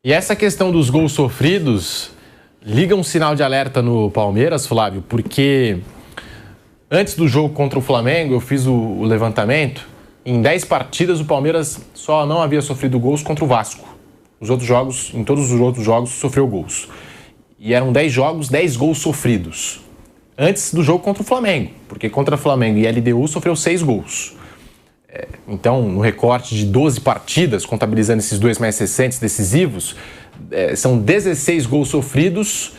E essa questão dos gols sofridos liga um sinal de alerta no Palmeiras, Flávio, porque antes do jogo contra o Flamengo eu fiz o levantamento. Em 10 partidas o Palmeiras só não havia sofrido gols contra o Vasco. Em todos os outros jogos sofreu gols. E eram 10 jogos, 10 gols sofridos. Antes do jogo contra o Flamengo, porque contra o Flamengo e LDU sofreu 6 gols. Então, no recorte de 12 partidas, contabilizando esses dois mais recentes decisivos, são 16 gols sofridos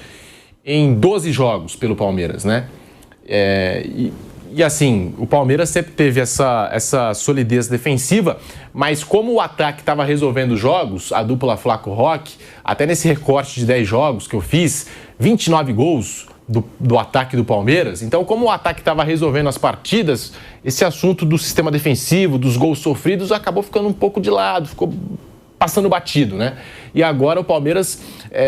em 12 jogos pelo Palmeiras, né? E assim, o Palmeiras sempre teve essa solidez defensiva, mas como o ataque estava resolvendo os jogos, a dupla Flaco-Roque, até nesse recorte de 10 jogos que eu fiz, 29 gols do ataque do Palmeiras. Então, como o ataque estava resolvendo as partidas, esse assunto do sistema defensivo, dos gols sofridos, acabou ficando um pouco de lado, ficou passando batido, né? E agora o Palmeiras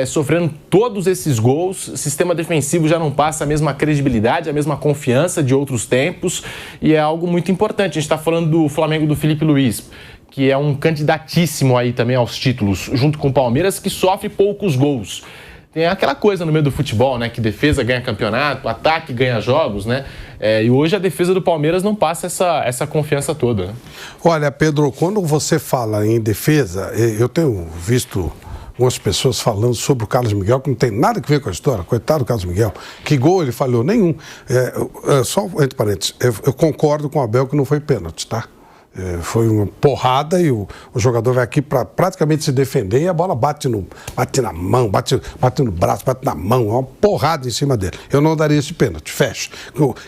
sofrendo todos esses gols, o sistema defensivo já não passa a mesma credibilidade, a mesma confiança de outros tempos, e é algo muito importante. A gente está falando do Flamengo do Felipe Luiz, que é um candidatíssimo aí também aos títulos, junto com o Palmeiras, que sofre poucos gols. Tem aquela coisa no meio do futebol, né? Que defesa ganha campeonato, ataque ganha jogos, né? E hoje a defesa do Palmeiras não passa essa confiança toda, né? Olha, Pedro, quando você fala em defesa, eu tenho visto algumas pessoas falando sobre o Carlos Miguel, que não tem nada a ver com a história. Coitado do Carlos Miguel. Que gol ele falhou? Nenhum. Só entre parênteses, eu concordo com o Abel que não foi pênalti, tá? Foi uma porrada e o jogador vai aqui para praticamente se defender e a bola bate na mão, bate no braço, bate na mão, é uma porrada em cima dele. Eu não daria esse pênalti, fecha.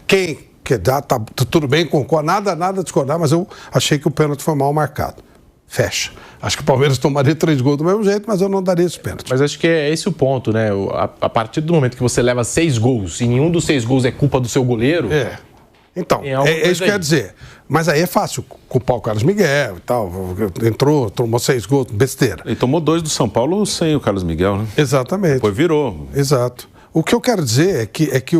Quem quer dar, tá tudo bem, concordo, nada a discordar, mas eu achei que o pênalti foi mal marcado. Fecha. Acho que o Palmeiras tomaria 3 gols do mesmo jeito, mas eu não daria esse pênalti. Mas acho que é esse o ponto, né? A partir do momento que você leva 6 gols e nenhum dos 6 gols é culpa do seu goleiro... Então, é isso que quer dizer. Mas aí é fácil culpar o Carlos Miguel e tal. Entrou, tomou 6 gols, besteira. Ele tomou 2 do São Paulo sem o Carlos Miguel, né? Exatamente. Depois virou. Exato. O que eu quero dizer é que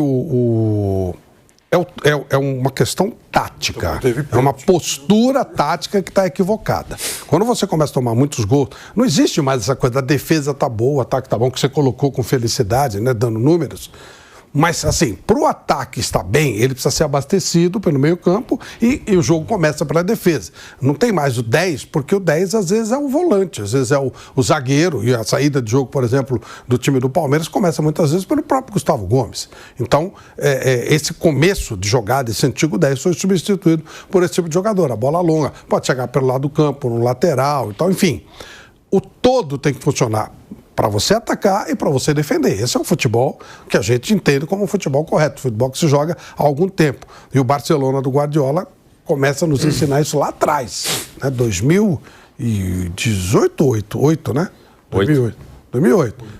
é uma questão tática. É uma postura tática que está equivocada. Quando você começa a tomar muitos gols, não existe mais essa coisa da defesa tá boa, o ataque tá bom, que você colocou com felicidade, né, dando números. Mas, assim, para o ataque estar bem, ele precisa ser abastecido pelo meio campo e o jogo começa pela defesa. Não tem mais o 10, porque o 10 às vezes é o volante, às vezes é o zagueiro, e a saída de jogo, por exemplo, do time do Palmeiras começa muitas vezes pelo próprio Gustavo Gomes. Então, esse começo de jogada, esse antigo 10 foi substituído por esse tipo de jogador. A bola longa pode chegar pelo lado do campo, no lateral e tal, enfim. O todo tem que funcionar para você atacar e para você defender. Esse é o futebol que a gente entende como um futebol correto, futebol que se joga há algum tempo. E o Barcelona do Guardiola começa a nos ensinar isso lá atrás, né? 2018, 2008, né? 2008.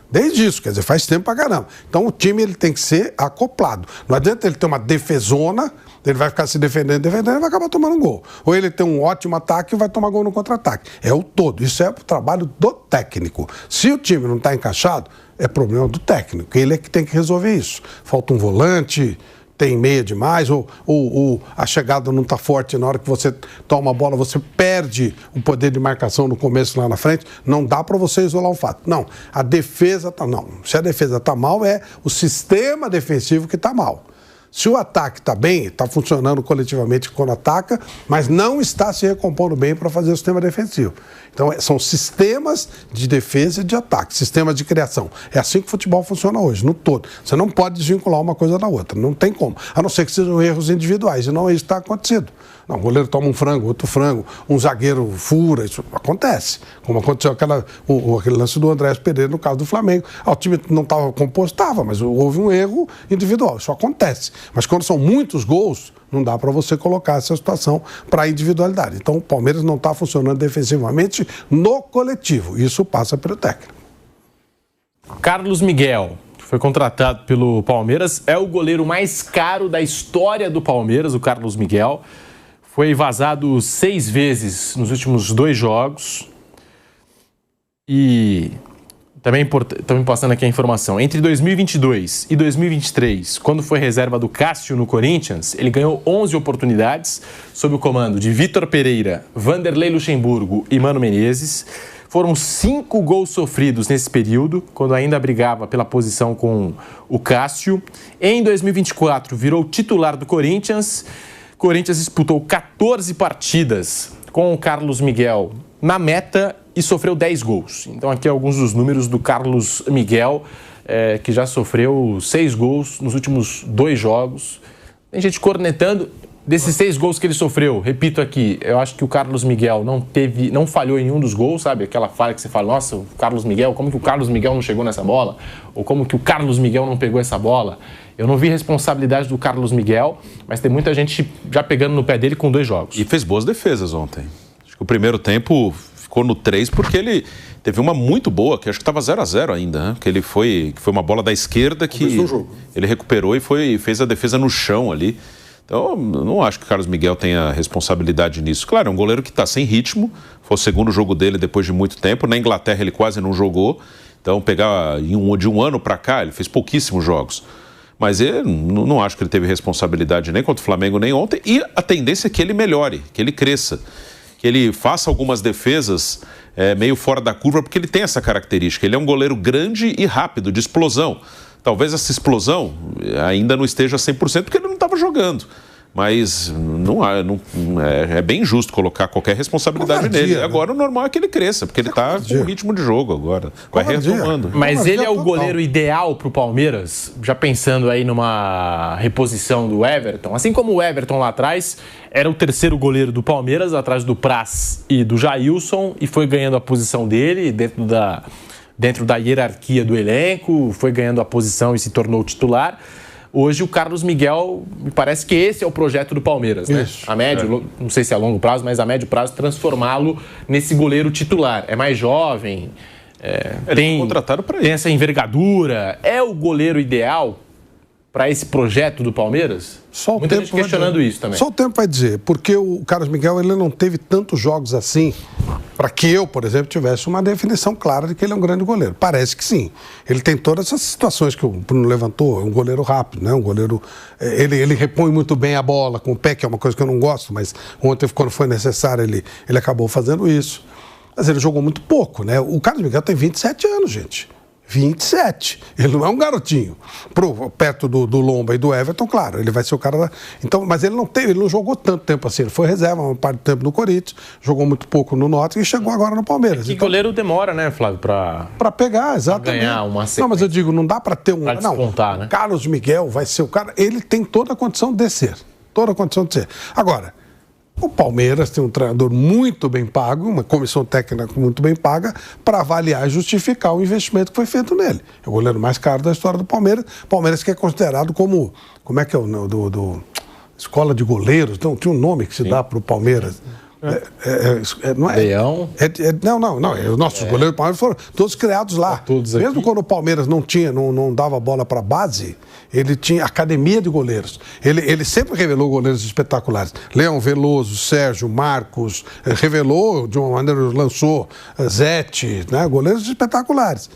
Desde isso, quer dizer, faz tempo pra caramba. Então o time ele tem que ser acoplado. Não adianta ele ter uma defesona, ele vai ficar se defendendo e vai acabar tomando um gol. Ou ele tem um ótimo ataque e vai tomar gol no contra-ataque. É o todo. Isso é o trabalho do técnico. Se o time não está encaixado, é problema do técnico. Ele é que tem que resolver isso. Falta um volante, tem meia demais, ou a chegada não está forte na hora que você toma a bola, você perde o poder de marcação no começo lá na frente, não dá para você isolar o fato. Não, a defesa está... Não, se a defesa está mal, é o sistema defensivo que está mal. Se o ataque está bem, está funcionando coletivamente quando ataca, mas não está se recompondo bem para fazer o sistema defensivo. Então, são sistemas de defesa e de ataque, sistemas de criação. É assim que o futebol funciona hoje, no todo. Você não pode desvincular uma coisa da outra, não tem como. A não ser que sejam erros individuais, e não é isso que está acontecendo. Não, o goleiro toma um frango, outro frango, um zagueiro fura, isso acontece. Como aconteceu aquele lance do Andrés Pereira no caso do Flamengo. O time não estava composto, mas houve um erro individual, isso acontece. Mas quando são muitos gols, não dá para você colocar essa situação para a individualidade. Então o Palmeiras não está funcionando defensivamente no coletivo. Isso passa pelo técnico. Carlos Miguel foi contratado pelo Palmeiras, é o goleiro mais caro da história do Palmeiras, o Carlos Miguel. Foi vazado 6 vezes nos últimos 2 jogos. E também estamos passando aqui a informação. Entre 2022 e 2023, quando foi reserva do Cássio no Corinthians, ele ganhou 11 oportunidades sob o comando de Vitor Pereira, Vanderlei Luxemburgo e Mano Menezes. Foram 5 gols sofridos nesse período, quando ainda brigava pela posição com o Cássio. Em 2024, virou titular do Corinthians. Corinthians disputou 14 partidas com o Carlos Miguel na meta e sofreu 10 gols. Então aqui alguns dos números do Carlos Miguel, que já sofreu 6 gols nos últimos 2 jogos. Tem gente cornetando. Desses 6 gols que ele sofreu, repito aqui, eu acho que o Carlos Miguel não falhou em nenhum dos gols, sabe? Aquela falha que você fala, nossa, o Carlos Miguel, como que o Carlos Miguel não chegou nessa bola? Ou como que o Carlos Miguel não pegou essa bola? Eu não vi responsabilidade do Carlos Miguel, mas tem muita gente já pegando no pé dele com 2 jogos. E fez boas defesas ontem. Acho que o primeiro tempo ficou no 3 porque ele teve uma muito boa, que acho que estava 0-0 ainda, né? Que foi uma bola da esquerda que ele recuperou e fez a defesa no chão ali. Então, não acho que o Carlos Miguel tenha responsabilidade nisso. Claro, é um goleiro que está sem ritmo. Foi o segundo jogo dele depois de muito tempo. Na Inglaterra ele quase não jogou. Então, pegar de um ano para cá, ele fez pouquíssimos jogos. Mas eu não acho que ele teve responsabilidade nem contra o Flamengo, nem ontem. E a tendência é que ele melhore, que ele cresça. Que ele faça algumas defesas meio fora da curva, porque ele tem essa característica. Ele é um goleiro grande e rápido, de explosão. Talvez essa explosão ainda não esteja 100%, porque ele não estava jogando. Mas é bem injusto colocar qualquer responsabilidade nele. Né? Agora o normal é que ele cresça, porque ele está com ritmo de jogo agora. Vai retomando. Mas ele é o goleiro ideal para o Palmeiras, já pensando aí numa reposição do Everton. Assim como o Everton lá atrás era o terceiro goleiro do Palmeiras, atrás do Praz e do Jailson, e foi ganhando a posição dele dentro da hierarquia do elenco, foi ganhando a posição e se tornou titular. Hoje o Carlos Miguel, me parece que esse é o projeto do Palmeiras, né? A médio, não sei se é a longo prazo, mas a médio prazo transformá-lo nesse goleiro titular. É mais jovem, tem essa envergadura, é o goleiro ideal para esse projeto do Palmeiras? Muita gente questionando isso também. Só o tempo vai dizer, porque o Carlos Miguel ele não teve tantos jogos assim para que eu, por exemplo, tivesse uma definição clara de que ele é um grande goleiro. Parece que sim. Ele tem todas essas situações que o Bruno levantou, é um goleiro rápido, né? Um goleiro, ele repõe muito bem a bola com o pé, que é uma coisa que eu não gosto, mas ontem, quando foi necessário, ele acabou fazendo isso. Mas ele jogou muito pouco, né? O Carlos Miguel tem 27 anos, gente. 27. Ele não é um garotinho. Perto do Lomba e do Everton, claro, ele vai ser o cara da... Então, mas ele não jogou tanto tempo assim. Ele foi reserva uma parte do tempo no Corinthians, jogou muito pouco no Nottingham e chegou agora no Palmeiras. Que goleiro demora, né, Flávio, para pegar, exatamente. Ganhar uma sequência. Não, mas eu digo, não dá para ter um... Pra despontar, né? Carlos Miguel vai ser o cara... Ele tem toda a condição de ser. Toda a condição de ser. Agora, o Palmeiras tem um treinador muito bem pago, uma comissão técnica muito bem paga, para avaliar e justificar o investimento que foi feito nele. É o goleiro mais caro da história do Palmeiras. Palmeiras que é considerado como é que é o do escola de goleiros? Então, tinha um nome que se dá para o Palmeiras. Não é? Leão? Não. Os nossos goleiros do Palmeiras foram todos criados lá. Todos mesmo aqui. Quando o Palmeiras não dava bola para base, ele tinha academia de goleiros. Ele sempre revelou goleiros espetaculares. Leão Veloso, Sérgio, Marcos, revelou de uma maneira, lançou Zete, né? Goleiros espetaculares.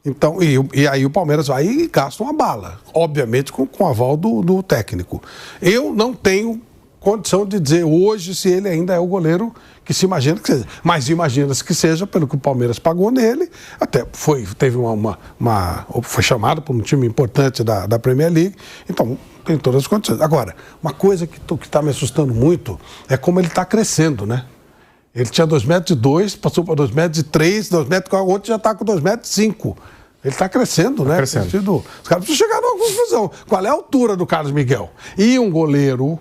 Então, e aí o Palmeiras vai e gasta uma bala, obviamente com o aval do técnico. Eu não tenho condição de dizer hoje se ele ainda é o goleiro que se imagina que seja. Mas imagina-se que seja pelo que o Palmeiras pagou nele. Até foi chamado por um time importante da Premier League. Então, tem todas as condições. Agora, uma coisa que está me assustando muito é como ele está crescendo, né? Ele tinha 2,2 metros, passou para 2,3 metros, 2 metros, ontem já está com 2,5 metros. Ele está crescendo, né? Crescendo. Os caras precisam chegar numa conclusão. Qual é a altura do Carlos Miguel? E um goleiro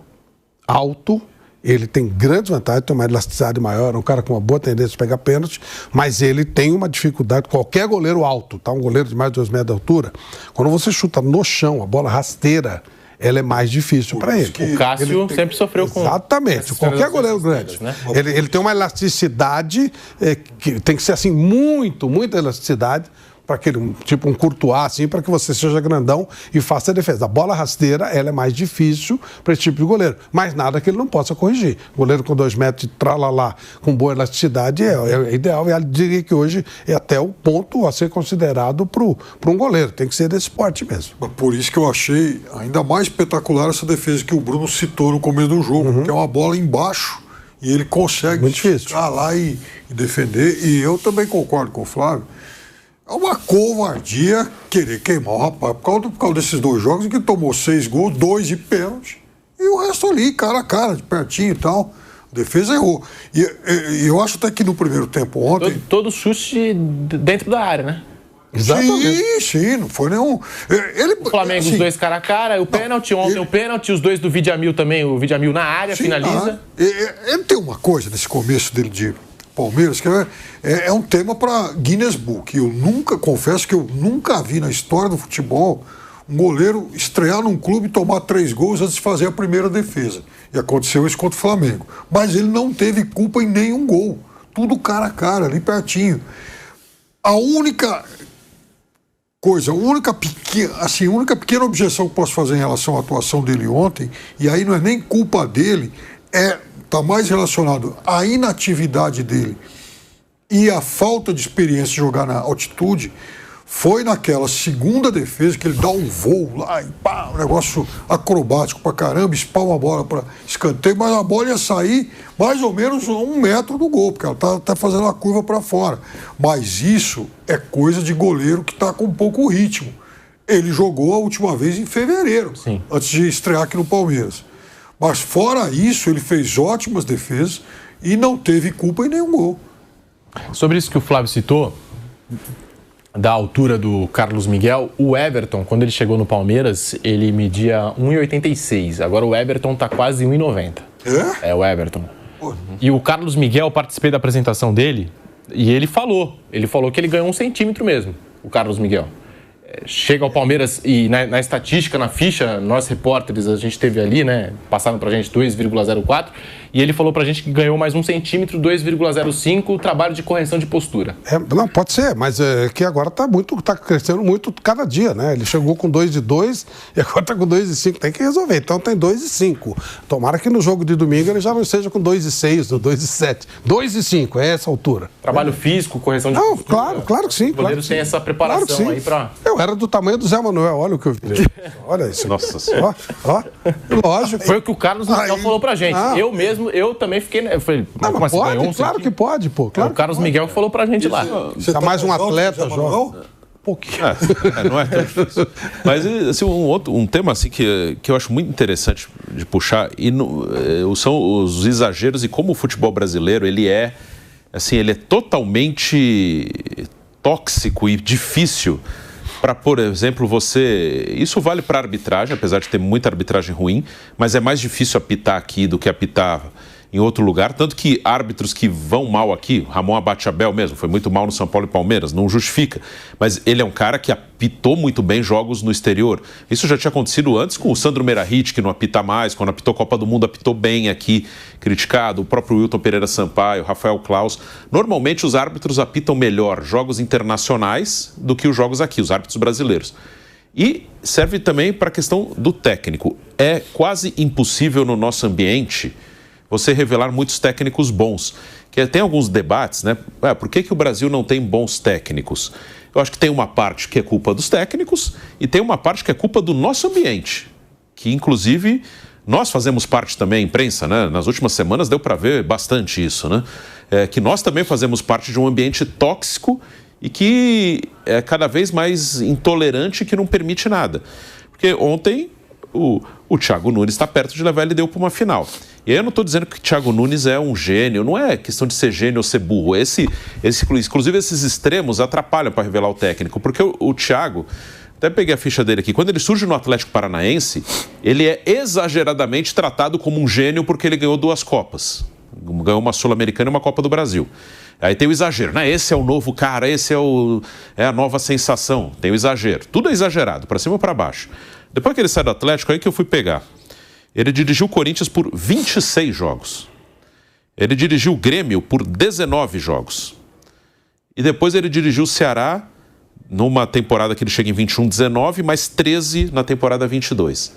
alto, ele tem grandes vantagens, tem uma elasticidade maior, é um cara com uma boa tendência a pegar pênalti, mas ele tem uma dificuldade, qualquer goleiro alto, tá? Um goleiro de mais de 2 metros de altura, quando você chuta no chão, a bola rasteira, ela é mais difícil para ele. O Cássio sempre sofreu com... Exatamente, qualquer goleiro grande. Né? Ele tem uma elasticidade, que tem que ser assim, muita elasticidade, para aquele, tipo um Courtois, assim, para que você seja grandão e faça a defesa. A bola rasteira, ela é mais difícil para esse tipo de goleiro, mas nada que ele não possa corrigir. Goleiro com 2 metros de tralalá, com boa elasticidade, é ideal. E eu diria que hoje é até o ponto a ser considerado para um goleiro. Tem que ser desse porte mesmo. Por isso que eu achei ainda mais espetacular essa defesa que o Bruno citou no começo do jogo, que é uma bola embaixo E ele consegue chegar lá e defender. E eu também concordo com o Flávio. É uma covardia querer queimar o rapaz por causa desses 2 jogos em que tomou 6 gols, 2 de pênalti, e o resto ali, cara a cara, de pertinho e tal. A defesa errou. E eu acho até que no primeiro tempo ontem... Todo chute dentro da área, né? Exatamente. Sim, não foi nenhum... O Flamengo, assim, os 2 cara a cara, o pênalti, ontem o pênalti, os 2 do Vidiamil também, o Vidiamil na área, sim, finaliza. Ele tem uma coisa nesse começo dele de Palmeiras que é um tema para Guinness Book. Confesso que eu nunca vi na história do futebol um goleiro estrear num clube e tomar 3 gols antes de fazer a primeira defesa. E aconteceu isso contra o Flamengo. Mas ele não teve culpa em nenhum gol. Tudo cara a cara, ali pertinho. A única coisa, a única pequena objeção que posso fazer em relação à atuação dele ontem, e aí não é nem culpa dele, está mais relacionado à inatividade dele e à falta de experiência de jogar na altitude. Foi naquela segunda defesa que ele dá um voo lá e pá, um negócio acrobático pra caramba, espalma a bola para escanteio, mas a bola ia sair mais ou menos 1 metro do gol, porque ela tá fazendo a curva para fora. Mas isso é coisa de goleiro que tá com pouco ritmo. Ele jogou a última vez em fevereiro, sim, antes de estrear aqui no Palmeiras. Mas fora isso, ele fez ótimas defesas e não teve culpa em nenhum gol. Sobre isso que o Flávio citou, da altura do Carlos Miguel, o Everton, quando ele chegou no Palmeiras, ele media 1,86. Agora o Everton tá quase 1,90. É o Everton. E o Carlos Miguel, participei da apresentação dele, e ele falou que ele ganhou 1 centímetro mesmo, o Carlos Miguel. Chega ao Palmeiras e na estatística, na ficha, nós repórteres, a gente teve ali, né, passaram pra gente 2,04, e ele falou pra gente que ganhou mais 1 centímetro, 2,05, trabalho de correção de postura. Não, pode ser, mas que agora tá crescendo muito cada dia, né? Ele chegou com 2,2 e agora tá com 2,5, tem que resolver, então tem 2,5. Tomara que no jogo de domingo ele já não esteja com 2,6 ou 2,7. 2,5, é essa altura. Trabalho físico, correção de postura. Claro que sim. O goleiro tem essa preparação aí pra... Eu era do tamanho do Zé Manuel, olha o que eu vi. Olha isso. Nossa Senhora. Ó, lógico. Foi o que o Carlos Miguel falou pra gente. Eu também fiquei... Eu falei, mas pode, claro que pode, pô. Claro o Carlos Miguel falou pra gente lá. Você tá mais um atleta, João. Pouquinho. Não é tão difícil. Mas assim, um tema assim, que eu acho muito interessante de puxar são os exageros e como o futebol brasileiro ele é totalmente tóxico e difícil para, por exemplo, isso vale para arbitragem, apesar de ter muita arbitragem ruim, mas é mais difícil apitar aqui do que apitar em outro lugar, tanto que árbitros que vão mal aqui, Ramon Abate-Abel mesmo, foi muito mal no São Paulo e Palmeiras, não justifica, mas ele é um cara que apitou muito bem jogos no exterior. Isso já tinha acontecido antes com o Sandro Meirahit, que não apita mais, quando apitou Copa do Mundo, apitou bem aqui, criticado, o próprio Wilton Pereira Sampaio, Rafael Claus. Normalmente os árbitros apitam melhor jogos internacionais do que os jogos aqui, os árbitros brasileiros. E serve também para a questão do técnico. É quase impossível no nosso ambiente você revelar muitos técnicos bons. Que tem alguns debates, né? Por que o Brasil não tem bons técnicos? Eu acho que tem uma parte que é culpa dos técnicos e tem uma parte que é culpa do nosso ambiente. Que, inclusive, nós fazemos parte também, a imprensa, né? Nas últimas semanas deu para ver bastante isso, né? Que nós também fazemos parte de um ambiente tóxico e que é cada vez mais intolerante e que não permite nada. Porque ontem o Thiago Nunes está perto de levar a LDU para uma final. E aí eu não estou dizendo que o Thiago Nunes é um gênio, não é questão de ser gênio ou ser burro. Inclusive esses extremos atrapalham para revelar o técnico, porque o Thiago, até peguei a ficha dele aqui, quando ele surge no Atlético Paranaense, ele é exageradamente tratado como um gênio porque ele ganhou 2 Copas. Ganhou uma Sul-Americana e uma Copa do Brasil. Aí tem o exagero, né? Esse é o novo cara, esse é a nova sensação. Tem o exagero. Tudo é exagerado, para cima ou para baixo. Depois que ele sai do Atlético, aí que eu fui pegar. Ele dirigiu o Corinthians por 26 jogos. Ele dirigiu o Grêmio por 19 jogos. E depois ele dirigiu o Ceará numa temporada que ele chega em 21, 19, mais 13 na temporada 22.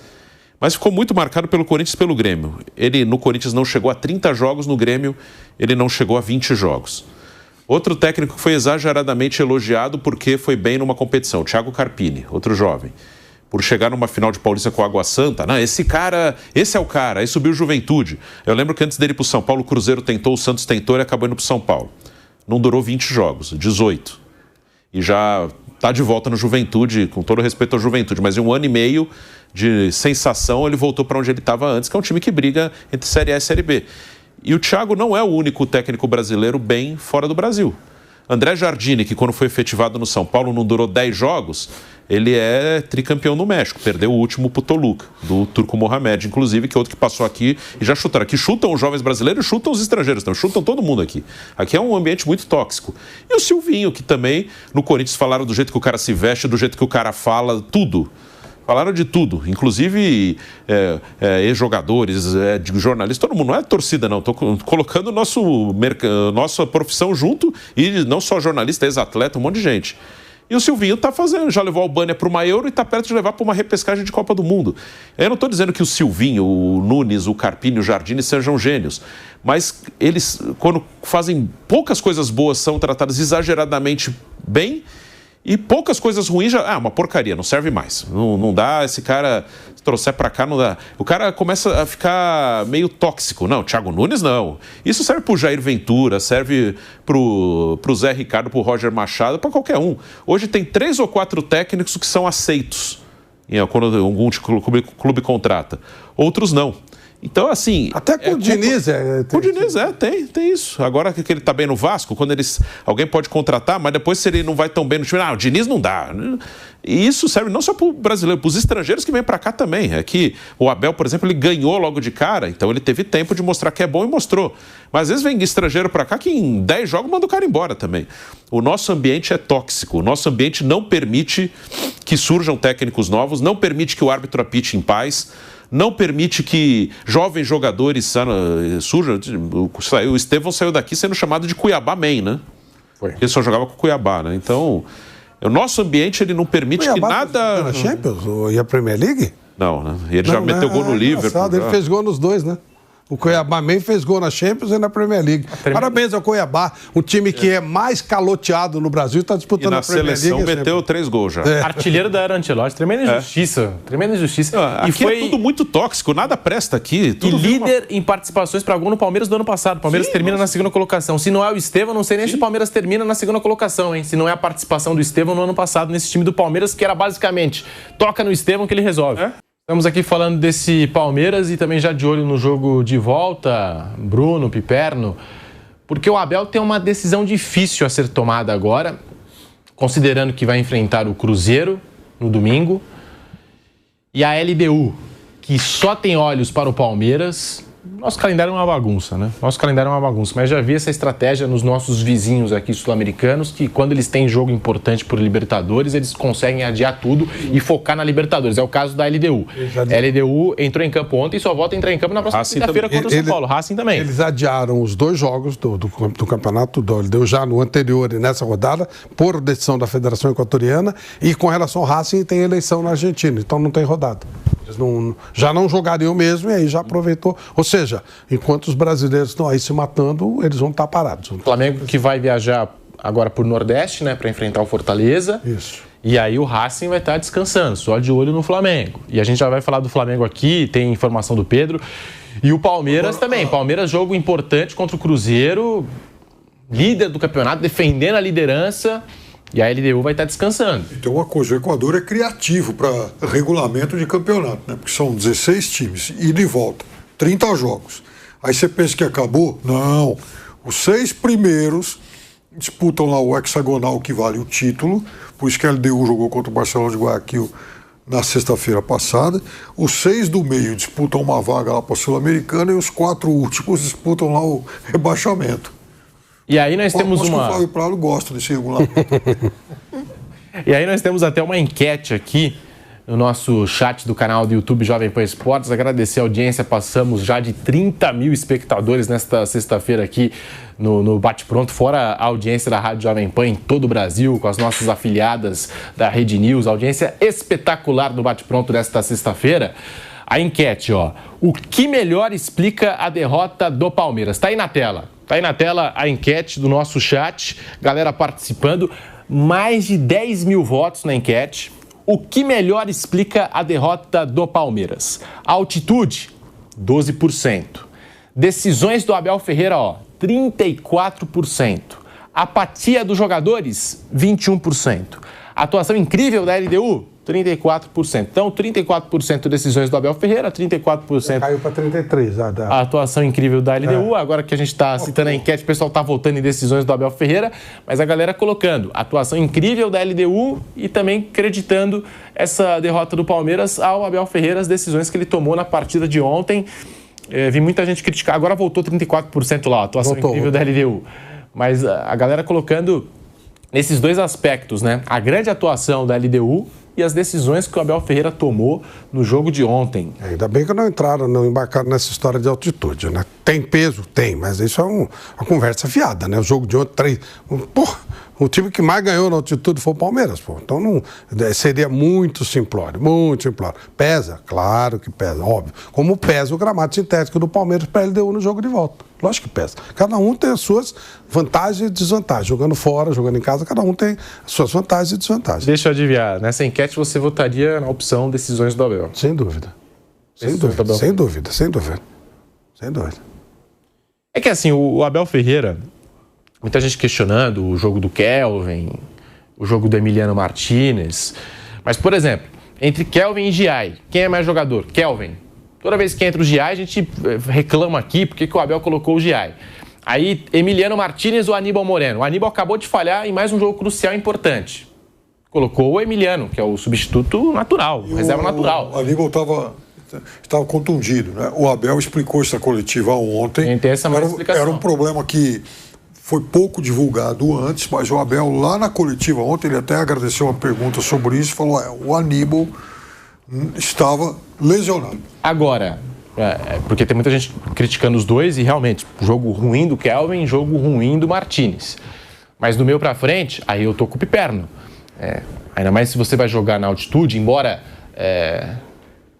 Mas ficou muito marcado pelo Corinthians e pelo Grêmio. Ele no Corinthians não chegou a 30 jogos, no Grêmio ele não chegou a 20 jogos. Outro técnico que foi exageradamente elogiado porque foi bem numa competição, Thiago Carpini, outro jovem. por chegar numa final de Paulista com o Água Santa. Não, esse é o cara. Aí subiu o Juventude. Eu lembro que antes dele ir pro São Paulo, o Cruzeiro tentou, o Santos tentou e acabou indo pro São Paulo. Não durou 20 jogos, 18. E já tá de volta no Juventude, com todo respeito ao Juventude, mas em 1 ano e meio de sensação, ele voltou para onde ele estava antes, que é um time que briga entre Série A e Série B. E o Thiago não é o único técnico brasileiro bem fora do Brasil. André Jardine, que quando foi efetivado no São Paulo não durou 10 jogos, ele é tricampeão no México, perdeu o último pro Toluca, do Turco Mohamed, inclusive, que é outro que passou aqui e já chutaram. Aqui chutam os jovens brasileiros e chutam os estrangeiros também, chutam todo mundo aqui. Aqui é um ambiente muito tóxico. E o Silvinho, que também, no Corinthians, falaram do jeito que o cara se veste, do jeito que o cara fala, tudo. Falaram de tudo, inclusive ex-jogadores, jornalistas, todo mundo, não é torcida não, estou colocando nossa profissão junto, e não só jornalista, ex-atleta, um monte de gente. E o Silvinho está fazendo, já levou a Albânia para uma Euro e está perto de levar para uma repescagem de Copa do Mundo. Eu não estou dizendo que o Silvinho, o Nunes, o Carpini, o Jardine sejam gênios, mas eles, quando fazem poucas coisas boas, são tratados exageradamente bem, e poucas coisas ruins já... uma porcaria, não serve mais. Não dá, esse cara, se trouxer pra cá, não dá. O cara começa a ficar meio tóxico. Não, Thiago Nunes não. Isso serve pro Jair Ventura, serve pro Zé Ricardo, pro Roger Machado, pra qualquer um. Hoje tem 3 ou 4 técnicos que são aceitos quando algum clube contrata. Outros não. Então, assim... Até com o Diniz Com o Diniz, tem isso. Agora que ele tá bem no Vasco, quando alguém pode contratar, mas depois se ele não vai tão bem no time, o Diniz não dá. E isso serve não só pro brasileiro, pros estrangeiros que vêm para cá também. É que o Abel, por exemplo, ele ganhou logo de cara, então ele teve tempo de mostrar que é bom e mostrou. Mas às vezes vem estrangeiro para cá que em 10 jogos manda o cara embora também. O nosso ambiente é tóxico, o nosso ambiente não permite que surjam técnicos novos, não permite que o árbitro apite em paz, não permite que jovens jogadores surjam. O Estevão saiu daqui sendo chamado de Cuiabá Man, né? Foi. Ele só jogava com o Cuiabá, né? Então, o nosso ambiente ele não permite Cuiabá que nada... Na Champions e a Premier League? Não, né? Ele já meteu gol no Liverpool. Ele fez gol nos dois, né? O Cuiabá Man fez gol na Champions e na Premier League. Parabéns ao Cuiabá, um time que é mais caloteado no Brasil, está disputando a Premier League. E na seleção meteu 3 gols já. Artilheiro da era Ancelotti, tremenda injustiça. Tremenda injustiça. Aqui é tudo muito tóxico, nada presta aqui. Tudo líder em participações para gol no Palmeiras do ano passado. O Palmeiras termina na segunda colocação. Se não é o Estevão, não sei nem se o Palmeiras termina na segunda colocação, hein? Se não é a participação do Estevão no ano passado nesse time do Palmeiras, que era basicamente toca no Estevão que ele resolve. Estamos aqui falando desse Palmeiras e também já de olho no jogo de volta, Bruno, Piperno, porque o Abel tem uma decisão difícil a ser tomada agora, considerando que vai enfrentar o Cruzeiro no domingo e a LDU, que só tem olhos para o Palmeiras. Nosso calendário é uma bagunça, né? Mas já vi essa estratégia nos nossos vizinhos aqui sul-americanos, que quando eles têm jogo importante por Libertadores, eles conseguem adiar tudo e focar na Libertadores. É o caso da LDU. A LDU entrou em campo ontem e só volta a entrar em campo na próxima quinta-feira contra o São Paulo. Racing também. Eles adiaram os 2 jogos do campeonato do LDU já no anterior e nessa rodada, por decisão da Federação Equatoriana, e com relação ao Racing tem eleição na Argentina, então não tem rodada. Eles já não jogariam mesmo e aí já aproveitou. Ou seja, enquanto os brasileiros estão aí se matando, eles vão estar parados. O Flamengo que vai viajar agora por Nordeste, né, para enfrentar o Fortaleza. Isso. E aí o Racing vai estar descansando, só de olho no Flamengo. E a gente já vai falar do Flamengo aqui, tem informação do Pedro. E o Palmeiras também. Palmeiras, jogo importante contra o Cruzeiro, líder do campeonato, defendendo a liderança. E a LDU vai estar descansando. E tem uma coisa, o Equador é criativo para regulamento de campeonato, né? Porque são 16 times, ida e volta, 30 jogos. Aí você pensa que acabou? Não. Os 6 primeiros disputam lá o hexagonal que vale o título, por isso que a LDU jogou contra o Barcelona de Guayaquil na sexta-feira passada. Os 6 do meio disputam uma vaga lá para a Sul-Americana e os 4 últimos disputam lá o rebaixamento. E aí nós temos uma... O Flávio Prado gosta desse regulamento. E aí nós temos até uma enquete aqui no nosso chat do canal do YouTube Jovem Pan Esportes. Agradecer a audiência, passamos já de 30 mil espectadores nesta sexta-feira aqui no Bate Pronto, fora a audiência da Rádio Jovem Pan em todo o Brasil, com as nossas afiliadas da Rede News, audiência espetacular do Bate Pronto desta sexta-feira. A enquete, o que melhor explica a derrota do Palmeiras? Tá aí na tela. Tá aí na tela a enquete do nosso chat, galera participando, mais de 10 mil votos na enquete, O que melhor explica a derrota do Palmeiras? Altitude, 12%. Decisões do Abel Ferreira, 34%. Apatia dos jogadores, 21%. Atuação incrível da LDU, 34%. Então, 34% decisões do Abel Ferreira, 34%. Caiu para 33%. A atuação incrível da LDU. Agora que a gente está citando a enquete, o pessoal está votando em decisões do Abel Ferreira, mas a galera colocando atuação incrível da LDU e também acreditando essa derrota do Palmeiras ao Abel Ferreira, as decisões que ele tomou na partida de ontem. Vi muita gente criticar, agora voltou 34% lá, a atuação incrível da LDU. Mas a galera colocando nesses dois aspectos, né? A grande atuação da LDU e as decisões que o Abel Ferreira tomou no jogo de ontem. Ainda bem que não embarcaram nessa história de altitude, né? Tem peso? Tem, mas isso é uma conversa fiada, né? O jogo de ontem, o time que mais ganhou na altitude foi o Palmeiras, pô. Então seria muito simplório, muito simplório. Pesa? Claro que pesa, óbvio. Como pesa o gramado sintético do Palmeiras para a LDU no jogo de volta. Lógico que pesa. Cada um tem as suas vantagens e desvantagens. Jogando fora, jogando em casa, cada um tem as suas vantagens e desvantagens. Deixa eu adivinhar. Nessa enquete você votaria na opção decisões do Abel? Sem dúvida. Sem dúvida, sem dúvida, sem dúvida. Sem dúvida. É que assim, o Abel Ferreira, muita gente questionando o jogo do Kelvin, o jogo do Emiliano Martinez. Mas, por exemplo, entre Kelvin e Giai, quem é mais jogador? Kelvin. Toda vez que entra o Giai, a gente reclama aqui porque o Abel colocou o Giai. Aí, Emiliano Martinez ou Aníbal Moreno? O Aníbal acabou de falhar em mais um jogo crucial importante. Colocou o Emiliano, que é o substituto natural, reserva natural. O Aníbal estava contundido, né? O Abel explicou essa coletiva ontem. Tem essa mais explicação. Era um problema que foi pouco divulgado antes, mas o Abel, lá na coletiva ontem, ele até agradeceu uma pergunta sobre isso e falou: o Aníbal estava lesionado. Agora, porque tem muita gente criticando os dois e realmente, jogo ruim do Kelvin, jogo ruim do Martinez. Mas do meio pra frente, aí eu tô com o Piperno. Ainda mais se você vai jogar na altitude, embora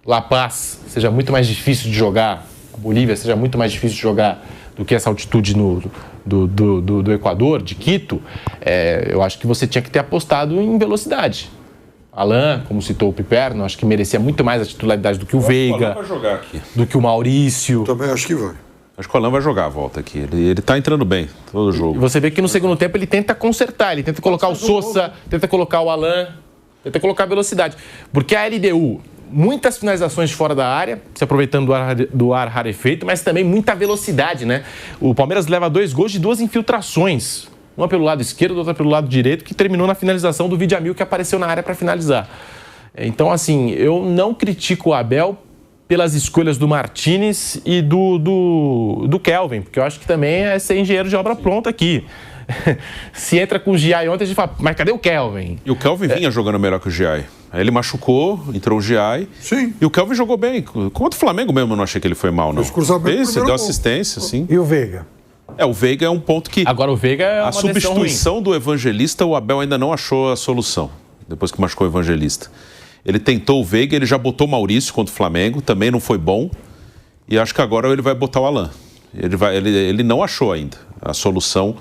La Paz seja muito mais difícil de jogar, Bolívia seja muito mais difícil de jogar do que essa altitude do Equador, de Quito, eu acho que você tinha que ter apostado em velocidade. Alain, como citou o Piperno, acho que merecia muito mais a titularidade do que o Veiga, vai jogar aqui. do que o Maurício. Também acho que vai. Acho que o Alain vai jogar a volta aqui. Ele tá entrando bem, todo jogo. E você vê que no segundo tempo ele tenta consertar, ele tenta colocar o Sousa, tenta colocar o Alain, tenta colocar a velocidade. Porque a LDU, muitas finalizações de fora da área, se aproveitando do ar rarefeito, mas também muita velocidade, né? O Palmeiras leva 2 gols de 2 infiltrações. Uma pelo lado esquerdo, outra pelo lado direito, que terminou na finalização do Vidiamil, que apareceu na área para finalizar. Então, assim, eu não critico o Abel pelas escolhas do Martinez e do Kelvin, porque eu acho que também é ser engenheiro de obra pronta aqui. Se entra com o Giai ontem, a gente fala, mas cadê o Kelvin? E o Kelvin vinha jogando melhor que o Giai. Aí ele machucou, entrou o Giai. Sim. E o Kelvin jogou bem. Contra o Flamengo mesmo, eu não achei que ele foi mal, não. Fez, deu assistência, sim. E o Veiga? O Veiga é um ponto que... Agora o Veiga é uma substituição do Evangelista, o Abel ainda não achou a solução, depois que machucou o Evangelista. Ele tentou o Veiga, ele já botou o Maurício contra o Flamengo, também não foi bom. E acho que agora ele vai botar o Alain. Ele não achou ainda a solução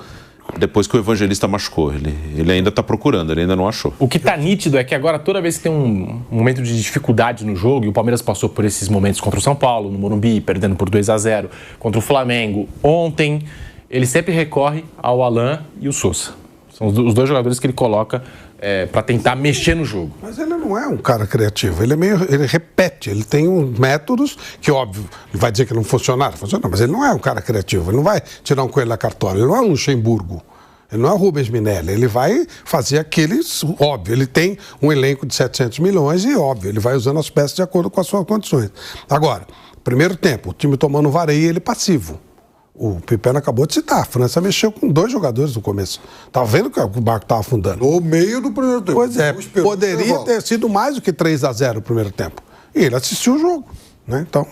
depois que o Evangelista machucou. Ele ainda está procurando, ele ainda não achou. O que está nítido é que agora, toda vez que tem um momento de dificuldade no jogo, e o Palmeiras passou por esses momentos contra o São Paulo, no Morumbi, perdendo por 2-0, contra o Flamengo, ontem, ele sempre recorre ao Alain e o Sousa. São os dois jogadores que ele coloca para tentar mexer no jogo. Mas ele não é um cara criativo, ele repete, ele tem uns métodos que, óbvio, ele vai dizer que não funcionaram, mas ele não é um cara criativo, ele não vai tirar um coelho da cartola, ele não é um Luxemburgo, ele não é o Rubens Minelli, ele vai fazer aqueles, óbvio, ele tem um elenco de 700 milhões e, óbvio, ele vai usando as peças de acordo com as suas condições. Agora, primeiro tempo, o time tomando vareio, ele passivo. O Piperno acabou de citar, a França mexeu com 2 jogadores no começo. Estava vendo que o barco estava afundando. No meio do primeiro tempo. Pois é, poderia ter sido mais do que 3-0 no primeiro tempo. E ele assistiu o jogo, né? Então,